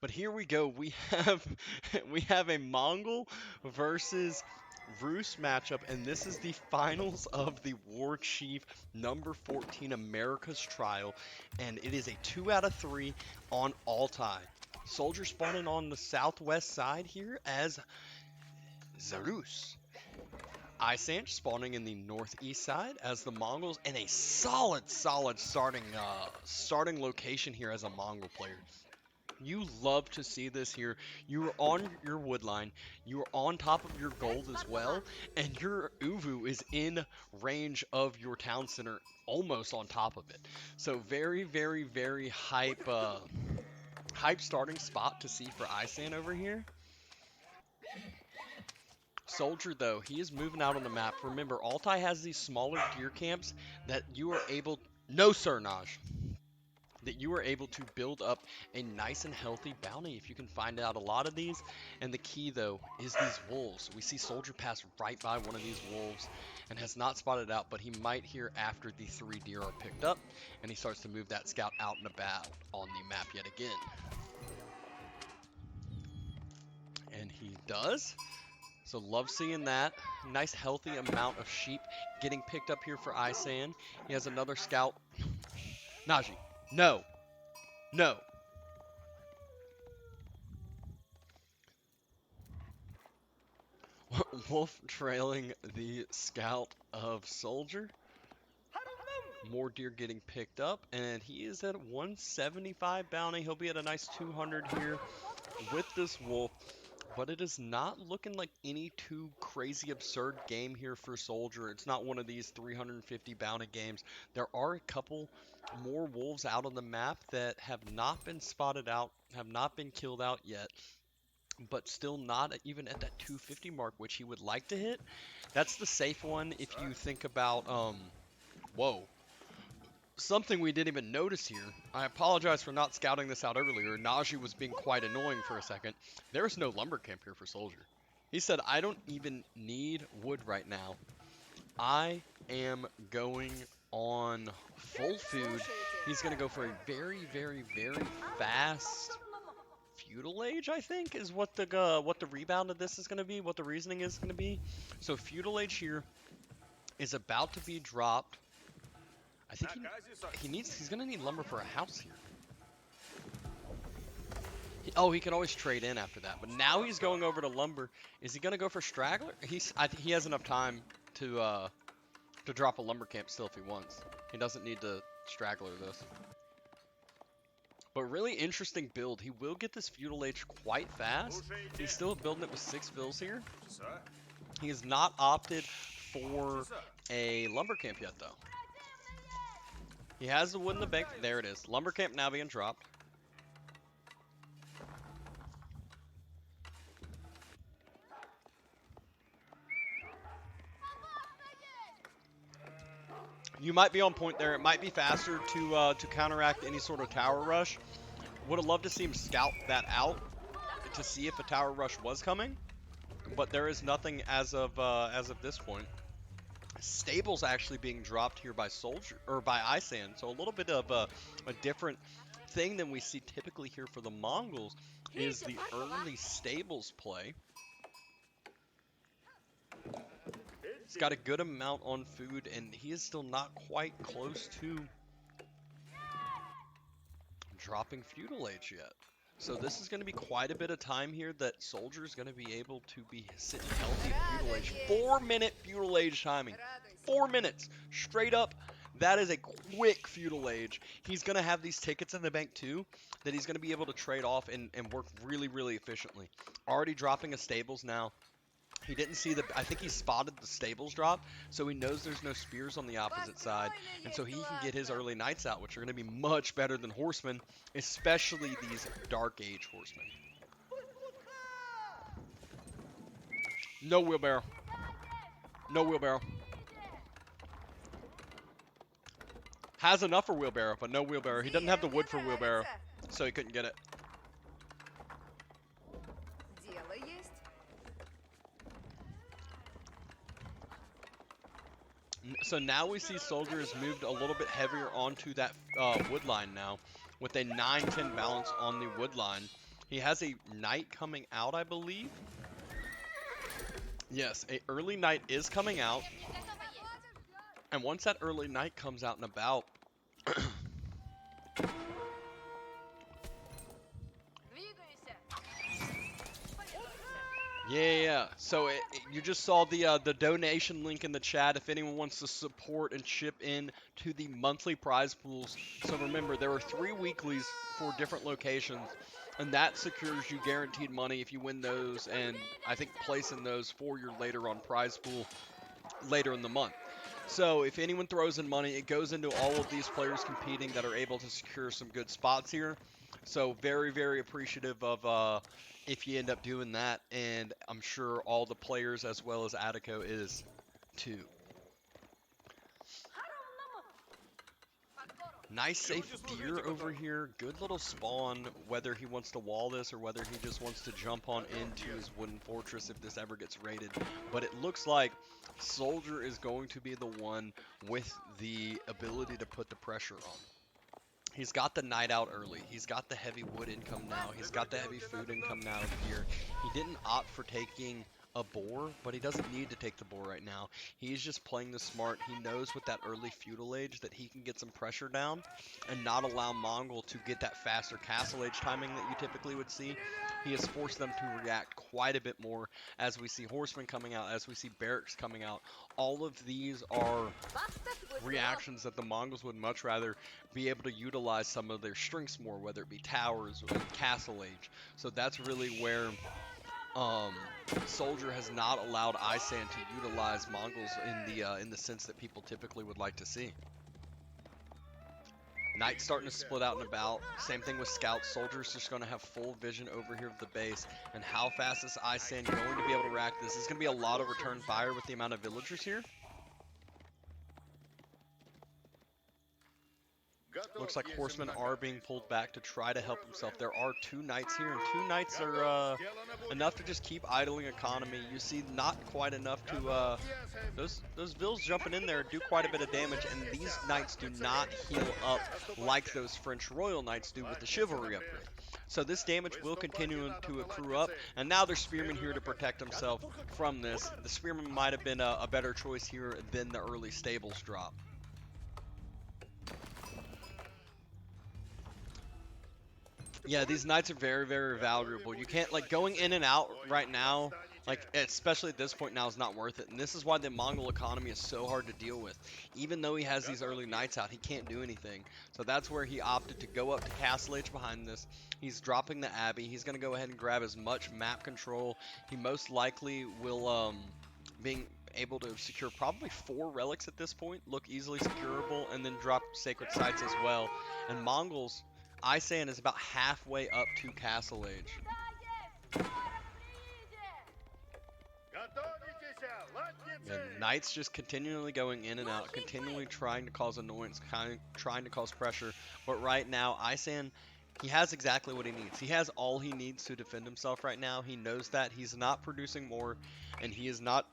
But here we go. We have we have a Mongol versus Rus matchup, and this is the finals of the Warchief number 14 America's Trial, and it is a 2 out of 3 on Altai. Soldier spawning on the southwest side here as Zarus. ISanych spawning in the northeast side as the Mongols, and a solid starting location here as a Mongol player. You love to see this here. You are on your wood line. You are on top of your gold as well. And your Uvu is in range of your town center, almost on top of it. So very hype starting spot to see for Isan over here. Soldier, though, he is moving out on the map. Remember, Altai has these smaller deer camps that you are able... No, sir, Naj. That you are able to build up a nice and healthy bounty if you can find out a lot of these. And the key, though, is these wolves. We see Soldier pass right by one of these wolves and has not spotted out, but he might here after the 3 deer are picked up, and he starts to move that scout out and about on the map yet again. And he does. So love seeing that. Nice healthy amount of sheep getting picked up here for Isan. He has another scout. Najee, no. No. Wolf trailing the scout of Soldier. More deer getting picked up, and he is at 175 bounty. He'll be at a nice 200 here with this wolf, but it is not looking like any too crazy absurd game here for Soldier. It's not one of these 350 bounty games. There are a couple more wolves out on the map that have not been spotted out, have not been killed out yet, but still not even at that 250 mark, which he would like to hit. That's the safe one if you think about, whoa. Something we didn't even notice here. I apologize for not scouting this out earlier. Najee was being quite annoying for a second. There is no lumber camp here for Soldier. He said, I don't even need wood right now. I am going on full food. He's going to go for a very fast feudal age, I think, is what the rebound of this is going to be, what the reasoning is going to be. So feudal age here is about to be dropped. I think he's gonna need lumber for a house here. He can always trade in after that, but now he's going over to lumber. Is he gonna go for straggler? I think he has enough time to drop a lumber camp still if he wants. He doesn't need to straggler this. But really interesting build. He will get this feudal age quite fast. He's still building it with 6 fills here. He has not opted for a lumber camp yet though. He has the wood in the bank. There it is. Lumber camp now being dropped. You might be on point there. It might be faster to counteract any sort of tower rush. Would have loved to see him scout that out to see if a tower rush was coming, but there is nothing as of this point. Stables actually being dropped here by Soldier or by Isan, so a little bit of a different thing than we see typically here for the Mongols is the early stables play. He's got a good amount on food, and he is still not quite close to dropping feudal age yet. So this is going to be quite a bit of time here that Soldier is going to be able to be sitting healthy feudal age. 4-minute feudal age timing. 4 minutes. Straight up. That is a quick feudal age. He's going to have these tickets in the bank too that he's going to be able to trade off and work really efficiently. Already dropping a stables now. He didn't see I think he spotted the stables drop, so he knows there's no spears on the opposite side, and so he can get his early knights out, which are going to be much better than horsemen, especially these Dark Age horsemen. No wheelbarrow. No wheelbarrow. Has enough for wheelbarrow, but no wheelbarrow. He doesn't have the wood for wheelbarrow, so he couldn't get it. So now we see Soldier has moved a little bit heavier onto that wood line now, with a 9-10 balance on the wood line. He has a knight coming out, I believe. Yes, a early knight is coming out. And once that early knight comes out and about, yeah. So you just saw the donation link in the chat if anyone wants to support and chip in to the monthly prize pools. So remember, there are 3 weeklies for different locations, and that secures you guaranteed money if you win those, and I think placing those for your later on prize pool later in the month. So if anyone throws in money, it goes into all of these players competing that are able to secure some good spots here. So very, very appreciative of if you end up doing that, and I'm sure all the players as well as Attico is too. Nice safe deer over here. Good little spawn, whether he wants to wall this or whether he just wants to jump on into his wooden fortress if this ever gets raided. But it looks like Soldier is going to be the one with the ability to put the pressure on. He's got the night out early. He's got the heavy wood income now. He's got the heavy food income now here. He didn't opt for taking a boar, but he doesn't need to take the boar right now. He's just playing the smart. He knows with that early feudal age that he can get some pressure down and not allow Mongol to get that faster castle age timing that you typically would see. He has forced them to react quite a bit more as we see horsemen coming out, as we see barracks coming out. All of these are reactions that the Mongols would much rather be able to utilize some of their strengths more, whether it be towers or castle age. So that's really where Soldier has not allowed ISanych to utilize Mongols in the sense that people typically would like to see. Knight's starting to split out and about. Same thing with Scouts. Soldier's just going to have full vision over here of the base. And how fast is ISanych going to be able to react to this? This is going to be a lot of return fire with the amount of villagers here. Looks like horsemen are being pulled back to try to help himself. There are 2 knights here, and 2 knights are enough to just keep idling economy. You see not quite enough to, those vills jumping in there do quite a bit of damage, and these knights do not heal up like those French royal knights do with the chivalry upgrade. So this damage will continue to accrue up, and now there's Spearman here to protect himself from this. The Spearman might have been a better choice here than the early stables drop. Yeah, these knights are very, very valuable. You can't, like, going in and out right now, like, especially at this point now, is not worth it. And this is why the Mongol economy is so hard to deal with. Even though he has these early knights out, he can't do anything. So that's where he opted to go up to Castle Age behind this. He's dropping the Abbey. He's going to go ahead and grab as much map control. He most likely will, being able to secure probably 4 relics at this point, look easily securable, and then drop sacred sites as well. And Mongols, ISanych is about halfway up to Castle Age. And Knights just continually going in and out, continually trying to cause annoyance, trying to cause pressure. But right now, ISanych, he has exactly what he needs. He has all he needs to defend himself right now. He knows that. He's not producing more, and he is not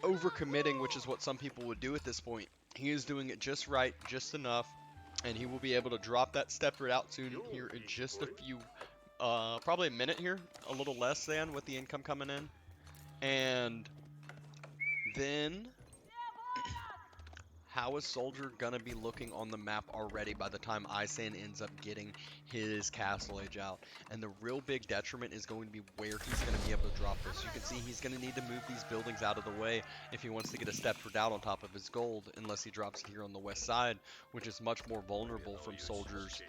overcommitting, which is what some people would do at this point. He is doing it just right, just enough. And he will be able to drop that step out soon here in just a few, probably a minute here, a little less than with the income coming in. And then, how is Soldier going to be looking on the map already by the time ISanych ends up getting his Castle Age out? And the real big detriment is going to be where he's going to be able to drop this. You can see he's going to need to move these buildings out of the way if he wants to get a step down on top of his gold, unless he drops it here on the west side, which is much more vulnerable from Soldier's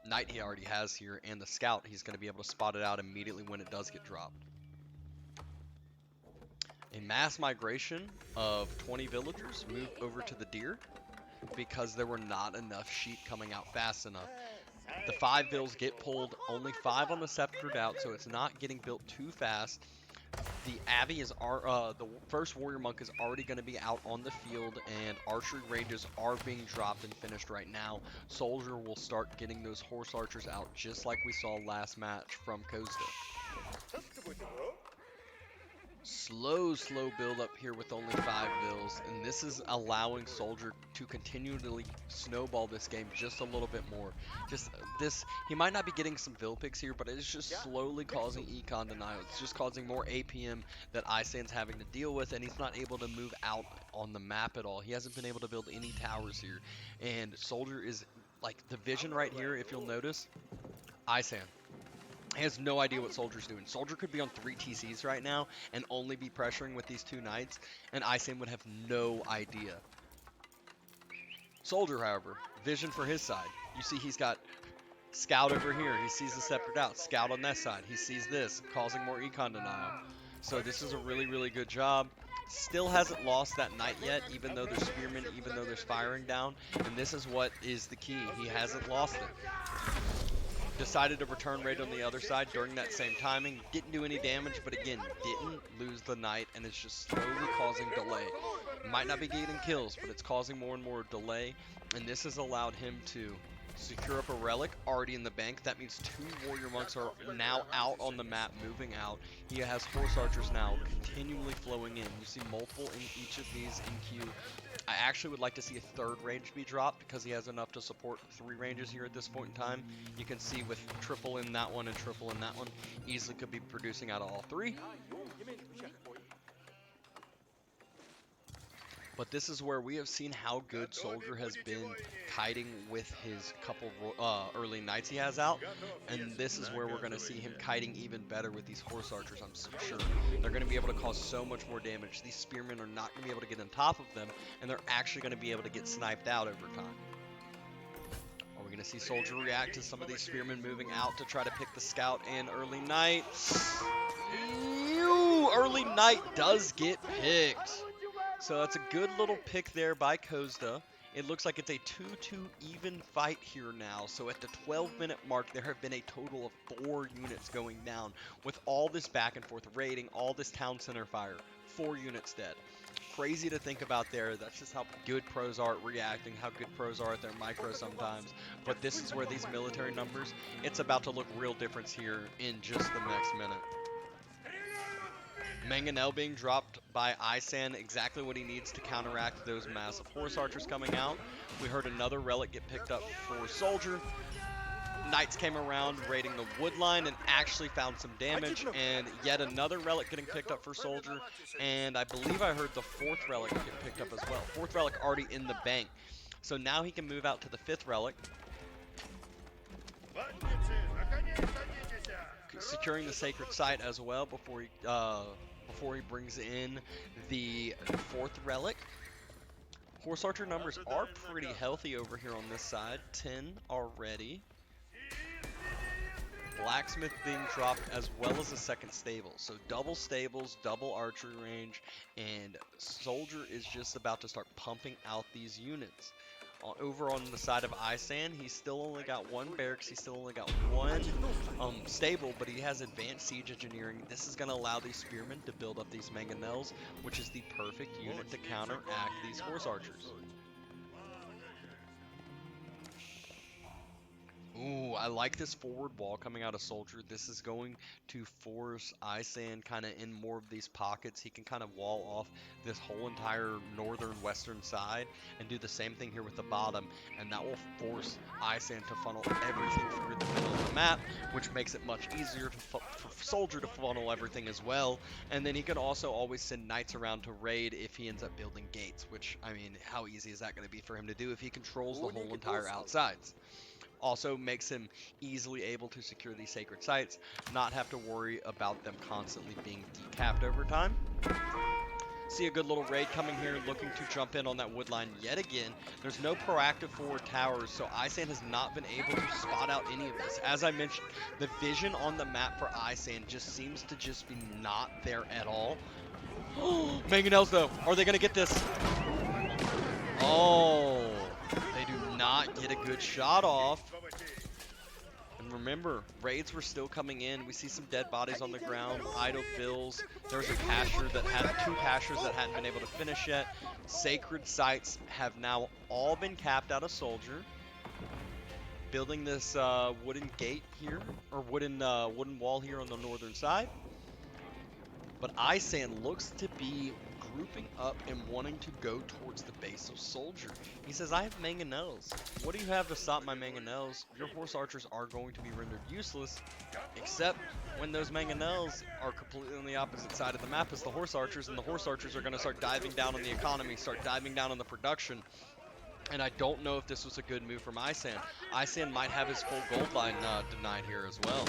Knight he already has here, and the Scout. He's going to be able to spot it out immediately when it does get dropped. A mass migration of 20 villagers moved over to the deer because there were not enough sheep coming out fast enough. The 5 vills get pulled, only 5 on the sceptered out, so it's not getting built too fast. The Abbey is the first warrior monk is already going to be out on the field, and archery ranges are being dropped and finished right now. Soldier will start getting those horse archers out just like we saw last match from Costa. Slow build up here with only 5 vills, and this is allowing Soldier to continually snowball this game just a little bit more. Just this, he might not be getting some vill picks here, but it's just slowly causing econ denial. It's just causing more APM that ISaN's having to deal with, and he's not able to move out on the map at all. He hasn't been able to build any towers here, and Soldier is, like, the vision right here, if you'll notice, ISaN. He has no idea what Soldier's doing. Soldier could be on 3 TCs right now and only be pressuring with these 2 knights, and ISaN would have no idea. Soldier, however, vision for his side. You see he's got Scout over here. He sees the Sceptered out. Scout on that side. He sees this, causing more econ denial. So this is a really good job. Still hasn't lost that knight yet, even though there's spearmen, even though there's firing down. And this is what is the key. He hasn't lost it. Decided to return raid on the other side during that same timing. Didn't do any damage, but again, didn't lose the knight, and it's just slowly causing delay. Might not be getting kills, but it's causing more and more delay, and this has allowed him to secure up a relic already in the bank. That means 2 warrior monks are now out on the map, moving out. He has horse archers now continually flowing in. You see multiple in each of these in queue. I actually would like to see a 3rd range be dropped because he has enough to support 3 ranges here at this point in time. You can see with triple in that one and triple in that one, easily could be producing out of all 3. But this is where we have seen how good Soldier has been kiting with his couple early knights he has out, and this is where we're going to see him kiting even better with these horse archers, I'm so sure. They're going to be able to cause so much more damage. These spearmen are not going to be able to get on top of them, and they're actually going to be able to get sniped out over time. Are we going to see Soldier react to some of these spearmen moving out to try to pick the scout and early knight? Early knight does get picked. So that's a good little pick there by Kozda. It looks like it's a 2-2 even fight here now. So at the 12-minute mark, there have been a total of 4 units going down. With all this back and forth raiding, all this town center fire, 4 units dead. Crazy to think about there. That's just how good pros are at reacting, how good pros are at their micro sometimes. But this is where these military numbers, it's about to look real difference here in just the next minute. Mangonel being dropped by ISaN, exactly what he needs to counteract those massive horse archers coming out. We heard another relic get picked up for Soldier. Knights came around raiding the wood line and actually found some damage, and yet another relic getting picked up for Soldier, and I believe I heard the 4th relic get picked up as well. 4th relic already in the bank. So now he can move out to the 5th relic. Securing the sacred site as well before he brings in the 4th relic. Horse archer numbers are pretty healthy over here on this side. 10 already. Blacksmith being dropped as well as a 2nd stable. So double stables, double archery range, and Soldier is just about to start pumping out these units. Over on the side of ISaN, he's still only got 1 barracks, he's still only got 1 stable, but he has advanced siege engineering. This is going to allow these spearmen to build up these mangonels, which is the perfect unit to counteract these horse archers. Ooh, I like this forward wall coming out of Soldier. This is going to force ISaN kind of in more of these pockets. He can kind of wall off this whole entire northern western side and do the same thing here with the bottom, and that will force ISaN to funnel everything through the middle of the map, which makes it much easier for Soldier to funnel everything as well. And then he can also always send knights around to raid if he ends up building gates, which, I mean, how easy is that going to be for him to do if he controls the whole entire outsides? Also makes him easily able to secure these sacred sites, not have to worry about them constantly being decapped over time. See a good little raid coming here, looking to jump in on that wood line yet again. There's no proactive forward towers, so ISaN has not been able to spot out any of this. As I mentioned, the vision on the map for ISaN just seems to just be not there at all. Mangonels though, are they going to get this? Oh, they do not get a good shot off. And remember, raids were still coming in. We see some dead bodies on the ground, idle fills. There's a pasture that had 2 pastures that hadn't been able to finish yet. Sacred sites have now all been capped out of Soldier. Building this wooden gate here, or wooden wall here on the northern side. But ISanych looks to be grouping up and wanting to go towards the base of Soldier. He says, I have mangonels. What do you have to stop my mangonels? Your horse archers are going to be rendered useless, except when those mangonels are completely on the opposite side of the map as the horse archers, and the horse archers are going to start diving down on the economy, start diving down on the production. And I don't know if this was a good move from ISanych. ISanych might have his full gold line denied here as well.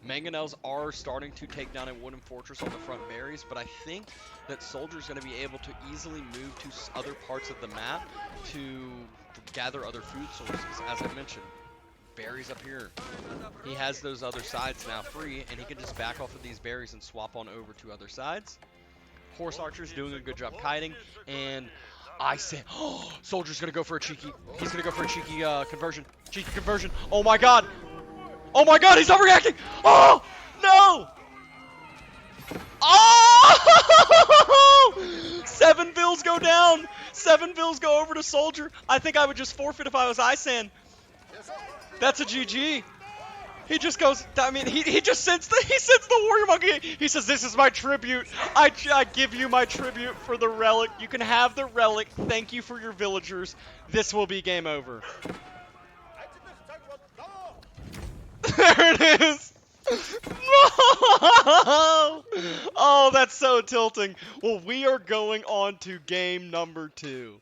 Mangonels are starting to take down a wooden fortress on the front berries, but I think that Soldier's going to be able to easily move to other parts of the map to gather other food sources. As I mentioned, berries up here. He has those other sides now free, and he can just back off of these berries and swap on over to other sides. Horse archers doing a good job kiting, and I say, oh, Soldier's going to go for a cheeky, he's going to go for a cheeky conversion. Cheeky conversion. Oh my god. Oh my god, he's overreacting! Oh! No! Oh! 7 bills go down! 7 bills go over to Soldier. I think I would just forfeit if I was ISanych. That's a GG. He just goes, I mean, he just sends the warrior monkey. He says, this is my tribute. I give you my tribute for the relic. You can have the relic. Thank you for your villagers. This will be game over. There it is! No! Oh, that's so tilting. Well, we are going on to game number 2.